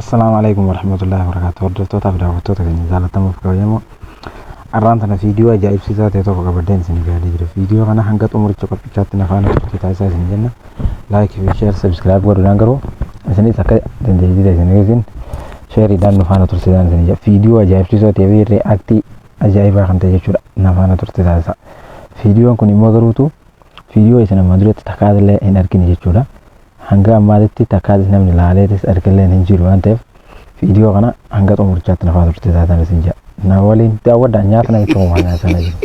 السلام عليكم ورحمة الله وبركاته. وردتو تابدا وتوتا كني زالة تمو فكويمو أرانتنا فيديو جايب سيزات يتوقع بدين سنقال يجري فيديو أنا هنقط أمور تشوف بيشات نفانا في تايسا سنجنا لايك وشير سبسكرايب ورد نانجرو سني سكر تنجي ده سنجين شير يدان نفانا ترسيدان سنجا فيديو جايب سيزات يبي رياكتي أجايب أخن تجيشور نفانا ترسيدان سا فيديو كوني مغروتو فيديو يسنا مدري تتكاد له هنركني جيشورا hanga ammaatti takkaadis namni laaleetis argaleen hin jiru waan ta'eef viidiyoo kana hanga xumurchaatti nafa turte taatan isin jaa na waliin daawwadha nyaata na itti uumaa sana jiru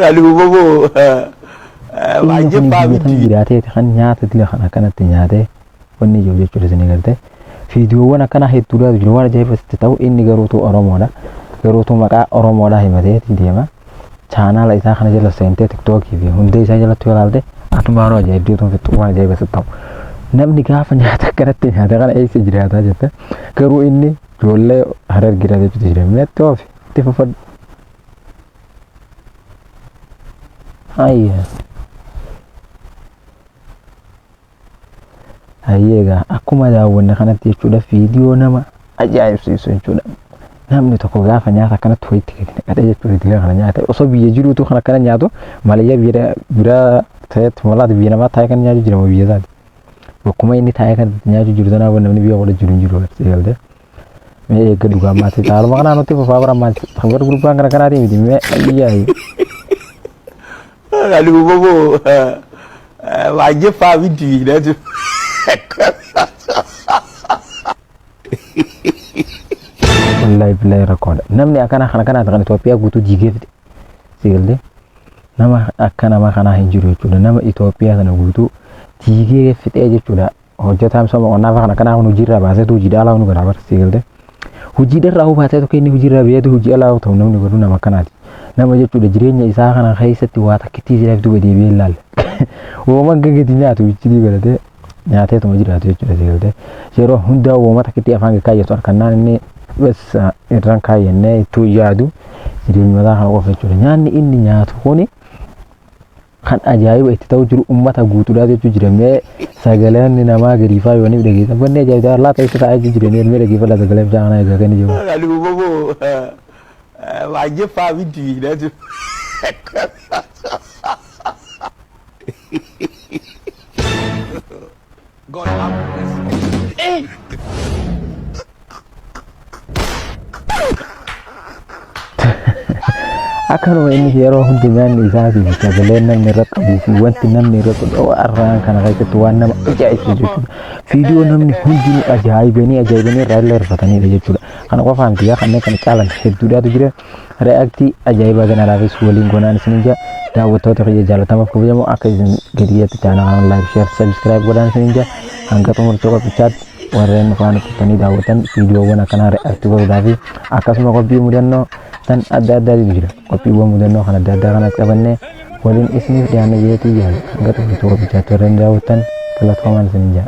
Aduh bobo wajib pamiti jiraatee kan nyaata dile kana kanatti nyaatee wanni jiru jechuudha isin gartee viidiyoowwan akkana hedduudhaatu jiru waan ajaa'ibsitti ta'u inni garuutu Oromoodha garuutu maqaa Oromoodha himatee deema channel isa kana jala sente TikTok fi hunde isa jala tuyalde atuma ro ajaib di tun fitu waan ajaib sitam namni gaafa nyaata kanatti nyaata kana eessa jiraata jette garuu inni jolle harar giraate jira metto fi tifafad hayega akkuma daawwanne kanatti jechuudha viidiyoo nama ajaa'ibsiisu jechuudha namni tokko gaafa nyaata kanatti ho'itti gadee jechuudha dile kana nyaata osoo biyya jiruutu kana kana nyaatu malayya bira ta'etti malaati biyya namaa taa'ee kan nyaatu jira biyya isaati bakkuma inni taa'ee kan nyaatu jiru tanaa waan namni biyya wala jiru hin jiru seegalde mee eegga dhugaa maatii taaluma kanaa nutti fafaa bara maatii takbar gurbaan kana kanaatii miti mee ayyaayi aduh bobo wajib pamiti dah wallahi billahi rakoda namni akana kana kan Ethiopia guutuu jigeefte seegalde nama akkana ma kana hin jiru jechuudha nama Ethiopia sana guutuu jigeefte jechuudha hojjetaan sama onnaaf kana hunu jirra baasetu hojidala hunu gara bar seegalde hojiidharraa hubatee tokko inni hojiirraa beetu hojii alaa ta'u namni godhu nama kanaati nama jechuudha jireenya isaa kana keessatti waa takkitii jiraaf duba deebi'ee ilaale wooma gaggeetti nyaatu itti godhatee nyaatee tuma jiraatu jechuudha seegalde yeroo hundaa wooma takkitii afaan kaayyatu harkannaan inni bas irraan kaayyannee itti yaadu jireenya mataa kana qofa jechuudha nyaanni inni nyaatu kuni kan ajaa'iba itti ta'u jiru ummata guutuudhaa jechuu jiramee sagaleen namaa gariifaa yooniif dhageessan wanni ajaa'ibaa allaa ta'e taa'ee jireenya ilmee dhageeffata sagalee bishaan kana eegaa kan jiru. Aduh bobo wajib pamiti dah God have mercy. Akkanuma inni yeroo hundi nyaanni isaati sagaleen namni irra qabuu fi wanti namni irra qabu arraan kana keessatti waan nama ajaa'ibsiisu jechuudha. Viidiyoo namni hundi ajaa'ibanii irraa illee hirfataniidha jechuudha. Kana qofaan biyya kanneen kana caalan hedduudhaatu jira. Reaaktii ajaa'ibaa kanarraafis waliin gonaan isin ija daawwattoota kiyya jaalatamaaf kabajamoo akka isin gadiyyatti chaanala laayik sheer sabskiraayib godhaan isin ija hanga xumurcha qophichaatti warreen faana turtanii daawwatan viidiyoowwan akkanaa reaaktii godhuudhaa fi akkasuma qophii mudannoo tan adda addaatu jira qophiiwwan mudannoo kan adda addaa kanatti qabannee waliin isiniif dhiyaanna jeetii jira hanga xumurcha qophichaatti warreen daawwatan galatoomaa isin ija.